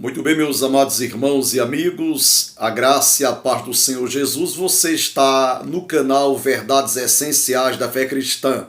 Muito bem, meus amados irmãos e amigos, a graça e a paz do Senhor Jesus. Você está no canal Verdades Essenciais da Fé Cristã.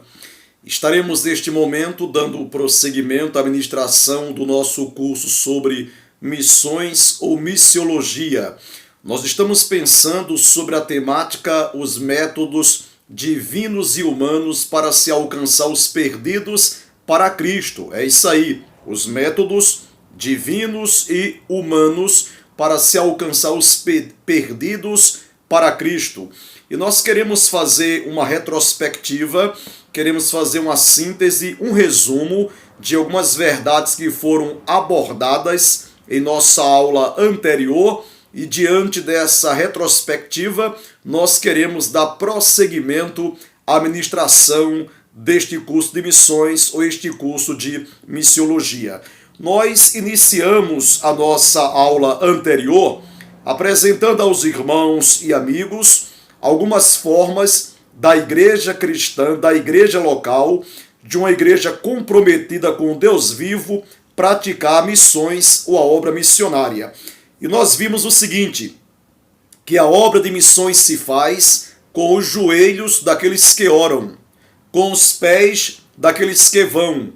Estaremos neste momento dando prosseguimento à ministração do nosso curso sobre missões ou missiologia. Nós estamos pensando sobre a temática, os métodos divinos e humanos para se alcançar os perdidos para Cristo. É isso aí, os métodos divinos e humanos para se alcançar os perdidos para Cristo. E nós queremos fazer uma retrospectiva, queremos fazer uma síntese, um resumo de algumas verdades que foram abordadas em nossa aula anterior, e diante dessa retrospectiva nós queremos dar prosseguimento à ministração deste curso de missões ou este curso de missiologia. Nós iniciamos a nossa aula anterior apresentando aos irmãos e amigos algumas formas da igreja cristã, da igreja local, de uma igreja comprometida com Deus vivo, praticar missões ou a obra missionária. E nós vimos o seguinte, que a obra de missões se faz com os joelhos daqueles que oram, com os pés daqueles que vão,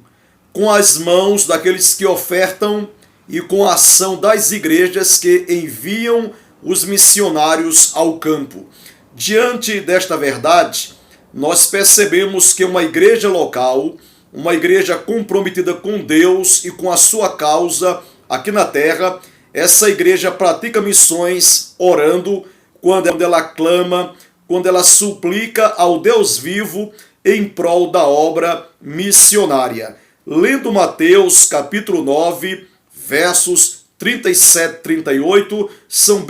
com as mãos daqueles que ofertam e com a ação das igrejas que enviam os missionários ao campo. Diante desta verdade, nós percebemos que uma igreja local, uma igreja comprometida com Deus e com a sua causa aqui na terra, essa igreja pratica missões orando, quando ela clama, quando ela suplica ao Deus vivo em prol da obra missionária. Lendo Mateus capítulo 9, versos 37 e 38, são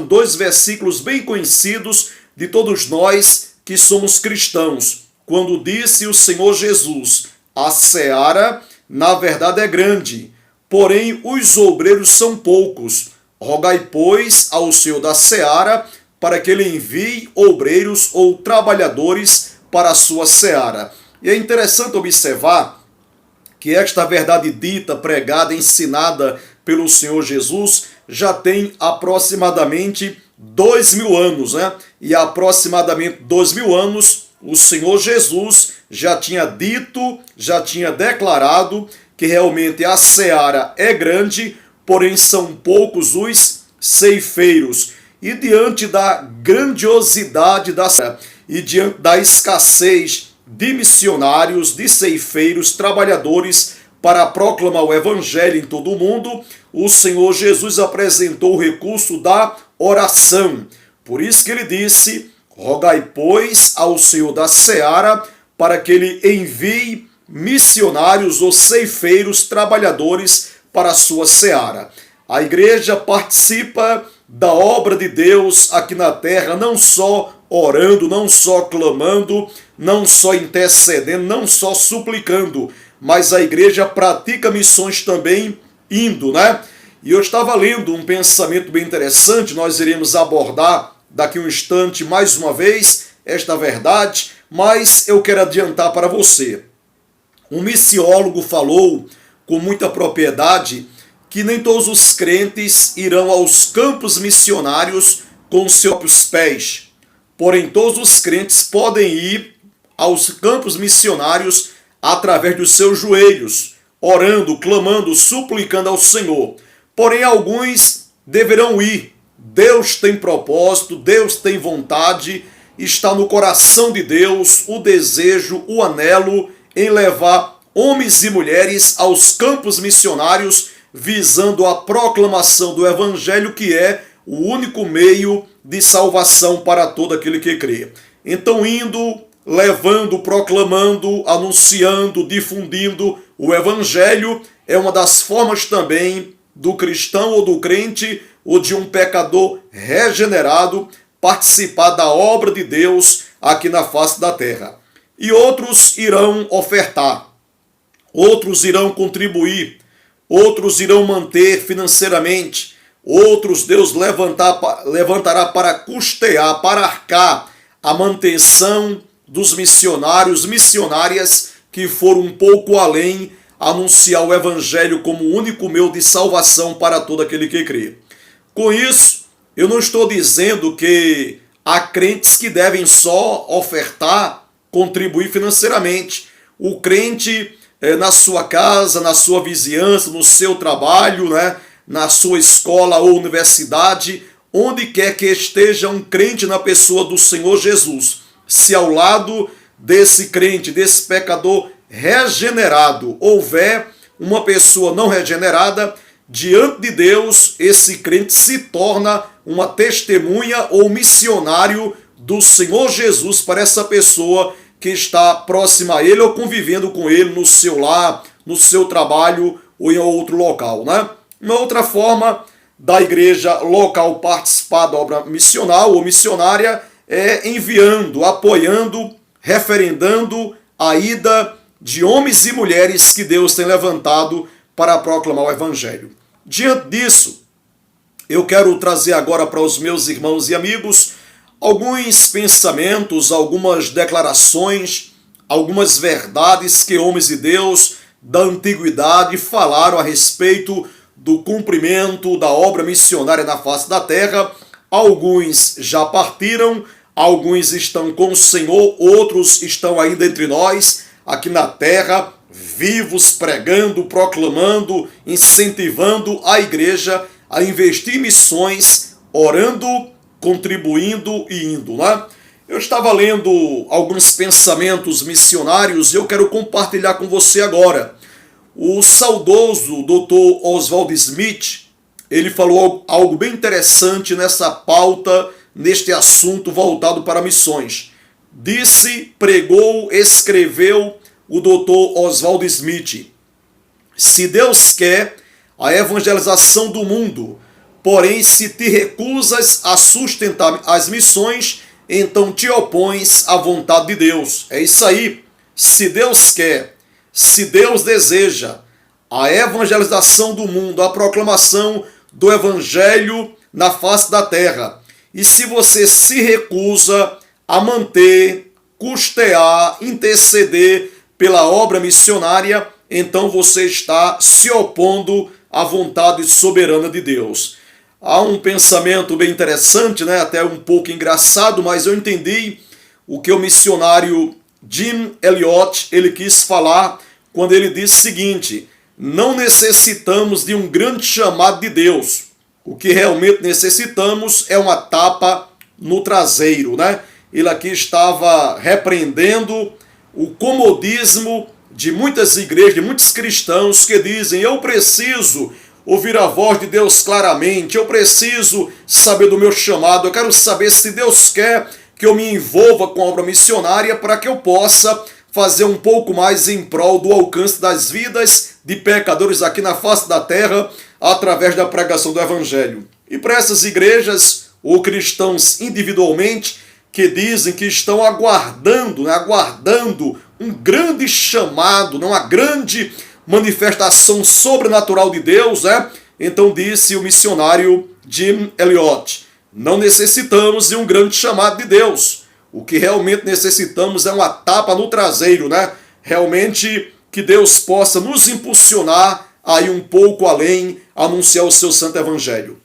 dois versículos bem conhecidos de todos nós que somos cristãos. Quando disse o Senhor Jesus, a seara na verdade é grande, porém os obreiros são poucos. Rogai, pois, ao Senhor da seara para que ele envie obreiros ou trabalhadores para a sua seara. E é interessante observar que esta verdade dita, pregada, ensinada pelo Senhor Jesus já tem aproximadamente 2000 anos, né? E há aproximadamente 2000 anos o Senhor Jesus já tinha dito, já tinha declarado que realmente a seara é grande, porém são poucos os ceifeiros. E diante da grandiosidade da seara e diante da escassez de missionários, de ceifeiros, trabalhadores para proclamar o evangelho em todo o mundo, o Senhor Jesus apresentou o recurso da oração. Por isso que ele disse, rogai, pois, ao Senhor da seara para que ele envie missionários ou ceifeiros, trabalhadores para a sua seara. A igreja participa da obra de Deus aqui na terra, não só orando, não só clamando, não só intercedendo, não só suplicando, mas a igreja pratica missões também indo, né? E eu estava lendo um pensamento bem interessante, nós iremos abordar daqui a um instante mais uma vez esta verdade, mas eu quero adiantar para você. Um missiólogo falou com muita propriedade que nem todos os crentes irão aos campos missionários com seus próprios pés. Porém, todos os crentes podem ir aos campos missionários através dos seus joelhos, orando, clamando, suplicando ao Senhor. Porém, alguns deverão ir. Deus tem propósito, Deus tem vontade, está no coração de Deus o desejo, o anelo em levar homens e mulheres aos campos missionários, visando a proclamação do Evangelho, que é o único meio de salvação para todo aquele que crê. Então, indo, levando, proclamando, anunciando, difundindo o Evangelho, é uma das formas também do cristão ou do crente ou de um pecador regenerado participar da obra de Deus aqui na face da terra. E outros irão ofertar, outros irão contribuir, outros irão manter financeiramente, outros Deus levantará para custear, para arcar a manutenção dos missionários, missionárias que foram um pouco além anunciar o evangelho como o único meio de salvação para todo aquele que crê. Com isso, eu não estou dizendo que há crentes que devem só ofertar, contribuir financeiramente. O crente, na sua casa, na sua vizinhança, no seu trabalho, né, na sua escola ou universidade, onde quer que esteja um crente na pessoa do Senhor Jesus, se ao lado desse crente, desse pecador regenerado, houver uma pessoa não regenerada, diante de Deus, esse crente se torna uma testemunha ou missionário do Senhor Jesus para essa pessoa que está próxima a ele ou convivendo com ele no seu lar, no seu trabalho ou em outro local, né? Uma outra forma da igreja local participar da obra missional ou missionária é enviando, apoiando, referendando a ida de homens e mulheres que Deus tem levantado para proclamar o evangelho. Diante disso, eu quero trazer agora para os meus irmãos e amigos alguns pensamentos, algumas declarações, algumas verdades que homens de Deus da antiguidade falaram a respeito do cumprimento da obra missionária na face da terra. Alguns já partiram, alguns estão com o Senhor, outros estão ainda entre nós, aqui na terra, vivos, pregando, proclamando, incentivando a igreja a investir em missões, orando, contribuindo e indo, né? Eu estava lendo alguns pensamentos missionários e eu quero compartilhar com você agora. O saudoso Dr. Oswald Smith, ele falou algo bem interessante nessa pauta, neste assunto voltado para missões. Disse, pregou, escreveu o Dr. Oswald Smith: se Deus quer a evangelização do mundo, porém se te recusas a sustentar as missões, então te opões à vontade de Deus. É isso aí. Se Deus quer, se Deus deseja a evangelização do mundo, a proclamação do evangelho na face da terra, e se você se recusa a manter, custear, interceder pela obra missionária, então você está se opondo à vontade soberana de Deus. Há um pensamento bem interessante, né? Até um pouco engraçado, mas eu entendi o que o missionário Jim Elliot ele quis falar quando ele disse o seguinte: não necessitamos de um grande chamado de Deus. O que realmente necessitamos é uma tapa no traseiro, né? Ele aqui estava repreendendo o comodismo de muitas igrejas, de muitos cristãos que dizem: eu preciso ouvir a voz de Deus claramente, eu preciso saber do meu chamado, eu quero saber se Deus quer que eu me envolva com a obra missionária para que eu possa fazer um pouco mais em prol do alcance das vidas de pecadores aqui na face da terra, através da pregação do evangelho. E para essas igrejas, ou cristãos individualmente, que dizem que estão aguardando, né, aguardando um grande chamado, uma grande manifestação sobrenatural de Deus, né? Então disse o missionário Jim Elliot: não necessitamos de um grande chamado de Deus. O que realmente necessitamos é uma tapa no traseiro, né? Realmente que Deus possa nos impulsionar a ir um pouco além, a anunciar o seu santo evangelho.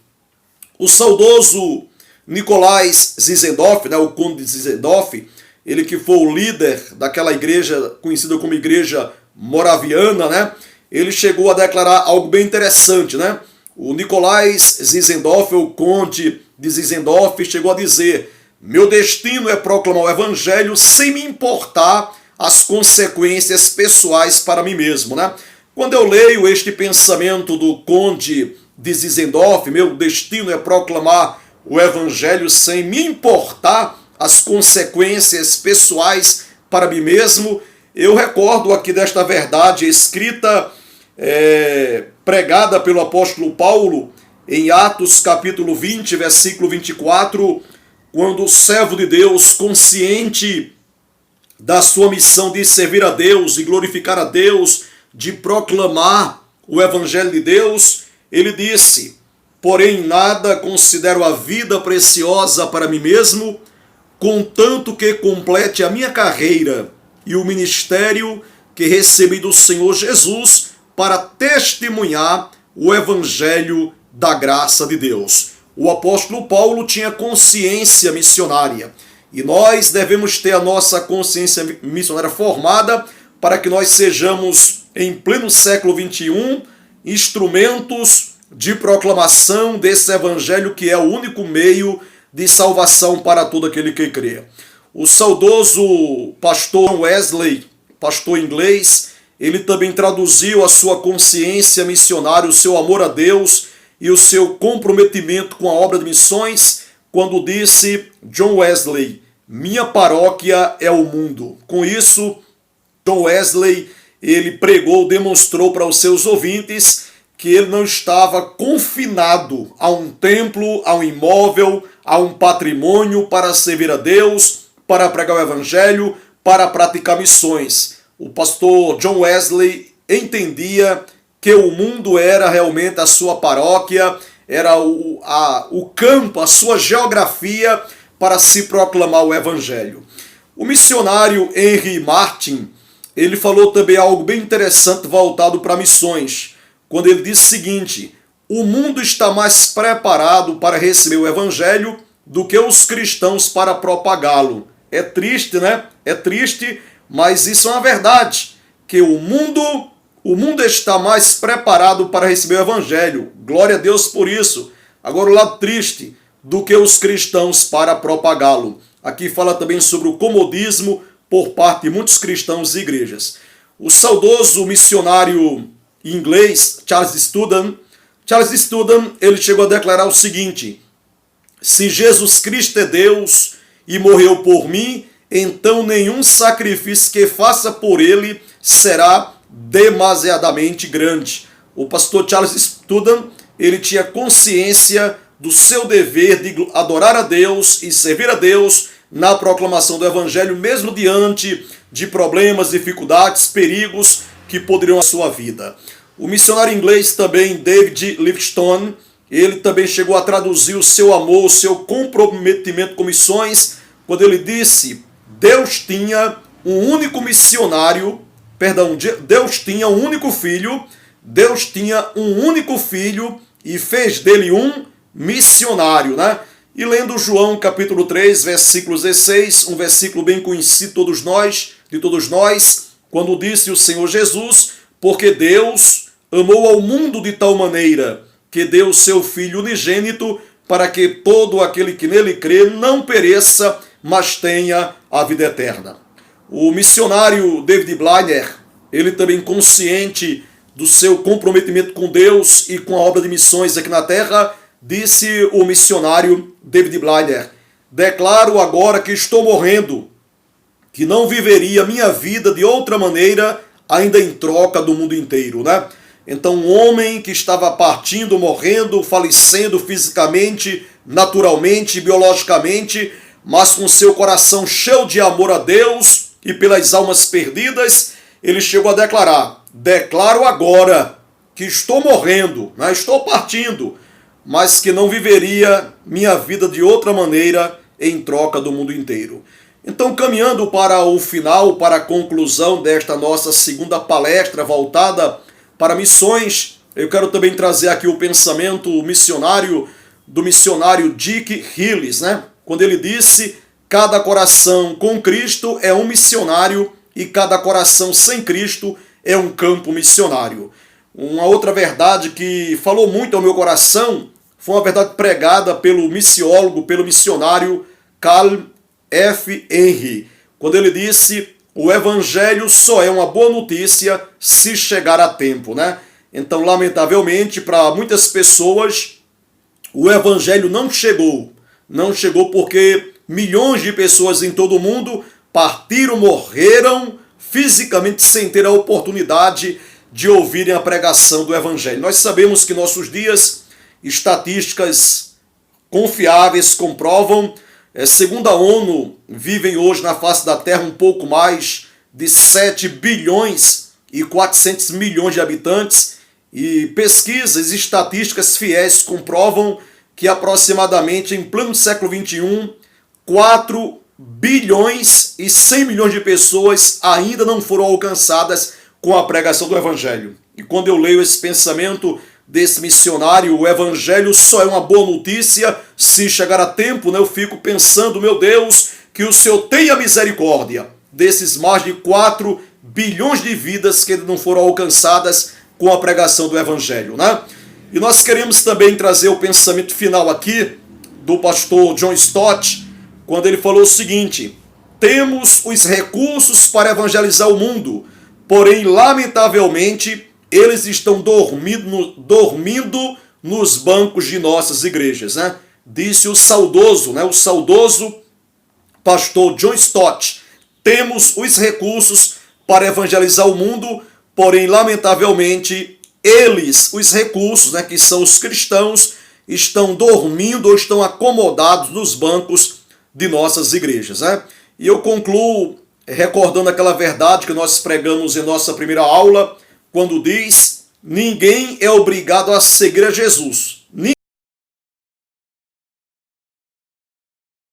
O saudoso Nikolai Zinzendorf, né, o conde de Zinzendorf, ele que foi o líder daquela igreja conhecida como igreja moraviana, né? Ele chegou a declarar algo bem interessante, né? O Nikolai Zinzendorf, o conde de Zinzendorf, chegou a dizer: meu destino é proclamar o evangelho sem me importar as consequências pessoais para mim mesmo, né? Quando eu leio este pensamento do conde de Zinzendorf, meu destino é proclamar o evangelho sem me importar as consequências pessoais para mim mesmo, eu recordo aqui desta verdade escrita, pregada pelo apóstolo Paulo em Atos capítulo 20, versículo 24, quando o servo de Deus, consciente da sua missão de servir a Deus e glorificar a Deus, de proclamar o evangelho de Deus, ele disse: porém nada considero a vida preciosa para mim mesmo, contanto que complete a minha carreira e o ministério que recebi do Senhor Jesus para testemunhar o evangelho da graça de Deus. O apóstolo Paulo tinha consciência missionária e nós devemos ter a nossa consciência missionária formada para que nós sejamos, em pleno século XXI, instrumentos de proclamação desse evangelho que é o único meio de salvação para todo aquele que crê. O saudoso pastor Wesley, pastor inglês, ele também traduziu a sua consciência missionária, o seu amor a Deus e o seu comprometimento com a obra de missões, quando disse, John Wesley, minha paróquia é o mundo. Com isso, John Wesley, ele pregou, demonstrou para os seus ouvintes que ele não estava confinado a um templo, a um imóvel, a um patrimônio para servir a Deus, para pregar o evangelho, para praticar missões. O pastor John Wesley entendia que o mundo era realmente a sua paróquia, era o campo, a sua geografia para se proclamar o evangelho. O missionário Henry Martin, ele falou também algo bem interessante voltado para missões, quando ele disse o seguinte, o mundo está mais preparado para receber o evangelho do que os cristãos para propagá-lo. É triste, né? É triste, mas isso é uma verdade, que o mundo está mais preparado para receber o evangelho. Glória a Deus por isso. Agora o lado triste, do que os cristãos para propagá-lo. Aqui fala também sobre o comodismo por parte de muitos cristãos e igrejas. O saudoso missionário inglês Charles Stewart, ele chegou a declarar o seguinte, se Jesus Cristo é Deus e morreu por mim, então nenhum sacrifício que faça por ele será demasiadamente grande. O pastor Charles Stewart, ele tinha consciência do seu dever de adorar a Deus e servir a Deus na proclamação do evangelho, mesmo diante de problemas, dificuldades, perigos que poderiam a sua vida. O missionário inglês também, David Livingstone, ele também chegou a traduzir o seu amor, o seu comprometimento com missões, quando ele disse, Deus tinha um único missionário, Deus tinha um único filho e fez dele um missionário, né? E lendo João capítulo 3, versículo 16, um versículo bem conhecido de todos nós, quando disse o Senhor Jesus, porque Deus amou ao mundo de tal maneira que deu o seu Filho unigênito para que todo aquele que nele crê não pereça, mas tenha a vida eterna. O missionário David Blinder, ele também consciente do seu comprometimento com Deus e com a obra de missões aqui na terra, disse o missionário David Blinder, declaro agora que estou morrendo, que não viveria minha vida de outra maneira, ainda em troca do mundo inteiro, né? Então um homem que estava partindo, morrendo, falecendo fisicamente, naturalmente, biologicamente, mas com seu coração cheio de amor a Deus e pelas almas perdidas, ele chegou a declarar, declaro agora que estou morrendo, né? Estou partindo, mas que não viveria minha vida de outra maneira em troca do mundo inteiro. Então, caminhando para o final, para a conclusão desta nossa segunda palestra voltada para missões, eu quero também trazer aqui o pensamento missionário do missionário Dick Hillis, né? Quando ele disse, cada coração com Cristo é um missionário e cada coração sem Cristo é um campo missionário. Uma outra verdade que falou muito ao meu coração foi uma verdade pregada pelo missiólogo, pelo missionário Carl F. Henry, quando ele disse, o evangelho só é uma boa notícia se chegar a tempo, né? Então, lamentavelmente, para muitas pessoas, o evangelho não chegou porque milhões de pessoas em todo o mundo partiram, morreram fisicamente sem ter a oportunidade de ouvirem a pregação do evangelho. Nós sabemos que nossos dias, estatísticas confiáveis comprovam, segundo a ONU, vivem hoje na face da Terra um pouco mais de 7 bilhões e 400 milhões de habitantes, e pesquisas e estatísticas fiéis comprovam que aproximadamente em pleno século XXI, 4 bilhões e 100 milhões de pessoas ainda não foram alcançadas com a pregação do Evangelho. E quando eu leio esse pensamento desse missionário, o Evangelho só é uma boa notícia se chegar a tempo, né? Eu fico pensando, meu Deus, que o Senhor tenha misericórdia desses mais de 4 bilhões de vidas que ainda não foram alcançadas com a pregação do Evangelho, né? E nós queremos também trazer o pensamento final aqui do pastor John Stott, quando ele falou o seguinte: temos os recursos para evangelizar o mundo, porém, lamentavelmente, eles estão dormindo nos bancos de nossas igrejas, né? Disse o saudoso pastor John Stott. Temos os recursos para evangelizar o mundo, porém, lamentavelmente, eles, os recursos, né, que são os cristãos, estão dormindo ou estão acomodados nos bancos de nossas igrejas, né? E eu concluo recordando aquela verdade que nós pregamos em nossa primeira aula, quando diz: ninguém é obrigado a seguir a Jesus,